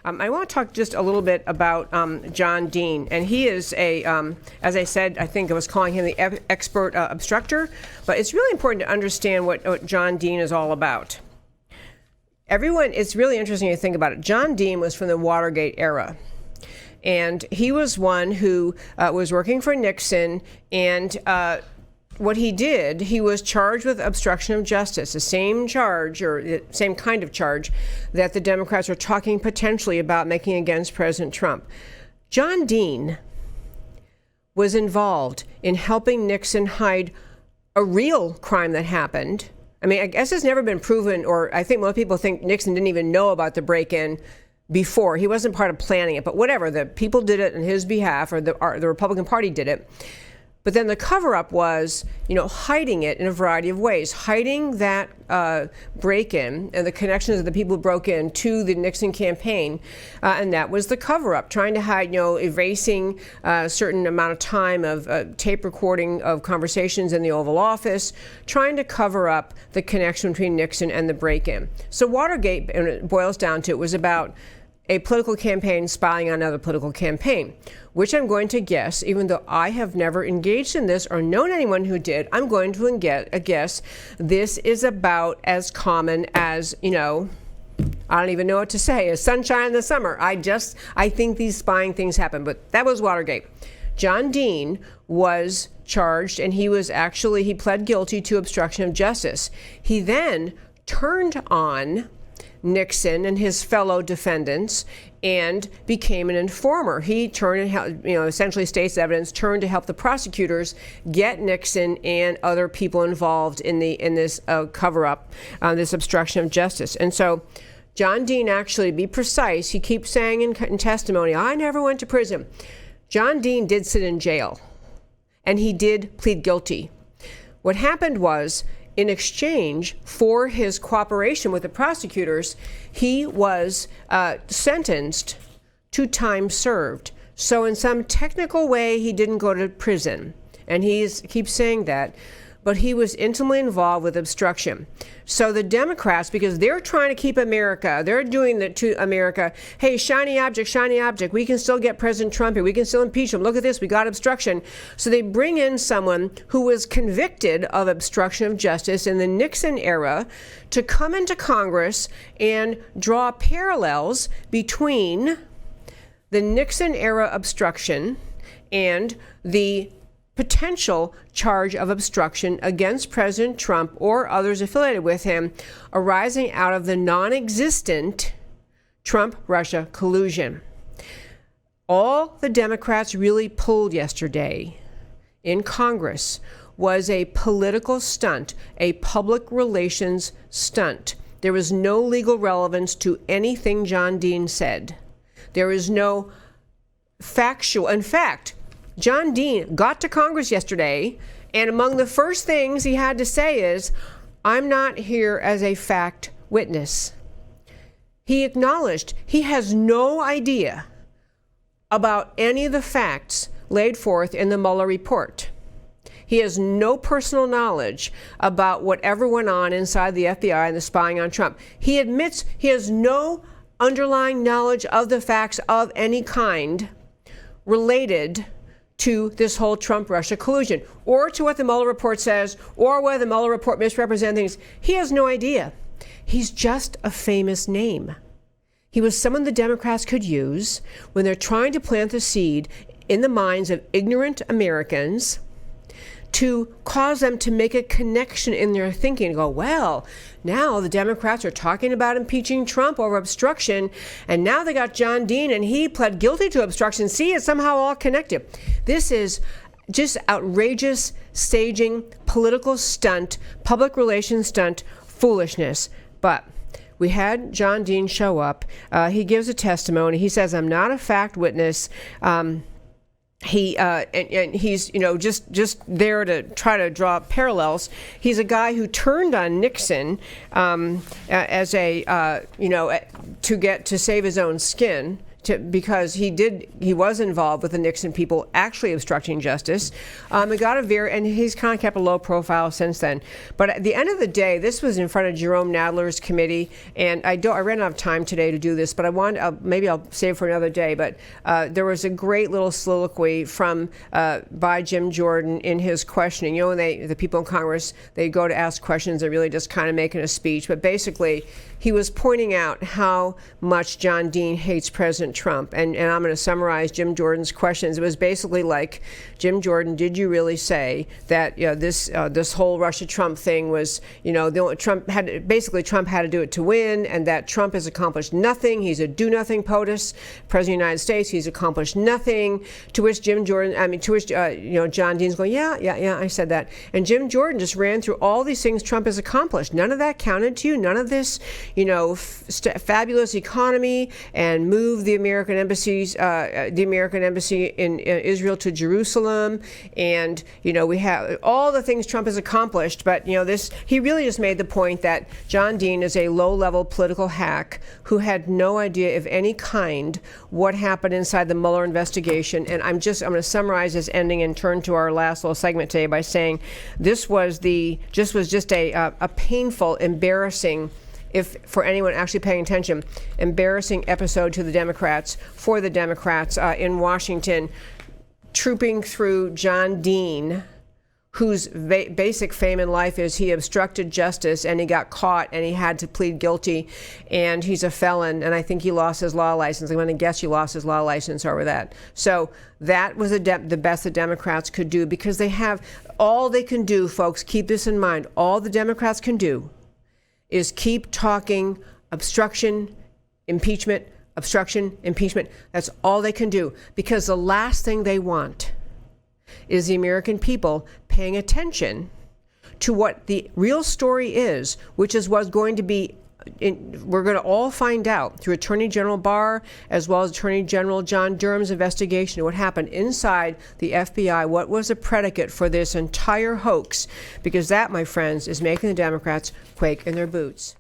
I want to talk just a little bit about John Dean, and he is as I said, I think I was calling him the expert obstructor, but it's really important to understand what John Dean is all about. It's really interesting to think about it. John Dean was from the Watergate era, and he was one who was working for Nixon, and what he did, he was charged with obstruction of justice, the same charge, or the same kind of charge, that the Democrats are talking potentially about making against President Trump. John Dean was involved in helping Nixon hide a real crime that happened. I mean, I guess it's never been proven, or I think most people think Nixon didn't even know about the break-in before. He wasn't part of planning it, but whatever, the people did it on his behalf, or the Republican Party did it. But then the cover-up was, hiding it in a variety of ways, hiding that break-in and the connections of the people who broke in to the Nixon campaign, and that was the cover-up, trying to hide, erasing a certain amount of time of tape recording of conversations in the Oval Office, trying to cover up the connection between Nixon and the break-in. So Watergate, and it boils down to, it was about a political campaign spying on another political campaign, which I'm going to guess, even though I have never engaged in this or known anyone who did, I'm going to guess this is about as common as, I don't even know what to say, as sunshine in the summer. I think these spying things happen, but that was Watergate. John Dean was charged, and he pled guilty to obstruction of justice. He then turned on Nixon and his fellow defendants and became an informer. He turned and essentially state's evidence, turned to help the prosecutors get Nixon and other people involved in this cover-up, this obstruction of justice. And so John Dean, actually, to be precise, he keeps saying in testimony, I never went to prison. John Dean did sit in jail, and he did plead guilty. What happened was, in exchange for his cooperation with the prosecutors, he was sentenced to time served. So in some technical way, he didn't go to prison. And he keeps saying that. But he was intimately involved with obstruction. So the Democrats, because they're trying to keep America, they're doing that to America. Hey, shiny object, we can still get President Trump here. We can still impeach him. Look at this, we got obstruction. So they bring in someone who was convicted of obstruction of justice in the Nixon era to come into Congress and draw parallels between the Nixon era obstruction and the potential charge of obstruction against President Trump or others affiliated with him arising out of the non-existent Trump-Russia collusion. All the Democrats really pulled yesterday in Congress was a political stunt, a public relations stunt. There was no legal relevance to anything John Dean said. There is no factual. In fact, John Dean got to Congress yesterday, and among the first things he had to say is, I'm not here as a fact witness. He acknowledged he has no idea about any of the facts laid forth in the Mueller report. He has no personal knowledge about whatever went on inside the FBI and the spying on Trump. He admits he has no underlying knowledge of the facts of any kind related to this whole Trump-Russia collusion, or to what the Mueller report says, or whether the Mueller report misrepresents things. He has no idea. He's just a famous name. He was someone the Democrats could use when they're trying to plant the seed in the minds of ignorant Americans to cause them to make a connection in their thinking and go, well, now the Democrats are talking about impeaching Trump over obstruction, and now they got John Dean and he pled guilty to obstruction. See, it's somehow all connected. This is just outrageous staging, political stunt, public relations stunt, foolishness. But we had John Dean show up. He gives a testimony. He says, I'm not a fact witness. He's just there to try to draw parallels. He's a guy who turned on Nixon as to save his own skin, because he was involved with the Nixon people actually obstructing justice. And he's kind of kept a low profile since then. But at the end of the day, this was in front of Jerome Nadler's committee, and I ran out of time today to do this, but maybe I'll save it for another day. But there was a great little soliloquy by Jim Jordan in his questioning. You know, when the people in Congress, they go to ask questions, they're really just kind of making a speech. But basically, he was pointing out how much John Dean hates President Trump. And I'm going to summarize Jim Jordan's questions. It was basically like, Jim Jordan, did you really say that this whole Russia-Trump thing was, Trump had to do it to win, and that Trump has accomplished nothing. He's a do-nothing POTUS, President of the United States. He's accomplished nothing. To which John Dean's going, yeah, I said that. And Jim Jordan just ran through all these things Trump has accomplished. None of that counted to you. None of this, fabulous economy, and move the American embassy in Israel to Jerusalem, and we have all the things Trump has accomplished. But he really just made the point that John Dean is a low-level political hack who had no idea of any kind what happened inside the Mueller investigation. And I'm going to summarize this ending and turn to our last little segment today by saying this was just a painful, embarrassing, if for anyone actually paying attention, embarrassing episode for the Democrats in Washington, trooping through John Dean, whose basic fame in life is he obstructed justice, and he got caught, and he had to plead guilty, and he's a felon, and I think he lost his law license. I'm going to guess he lost his law license over that. So that was the best the Democrats could do, because they have all they can do, folks. Keep this in mind. All the Democrats can do is keep talking obstruction, impeachment, obstruction, impeachment. That's all they can do, because the last thing they want is the American people paying attention to what the real story is, which is what's going to be, we're going to all find out through Attorney General Barr as well as Attorney General John Durham's investigation of what happened inside the FBI, what was the predicate for this entire hoax, because that, my friends, is making the Democrats quake in their boots.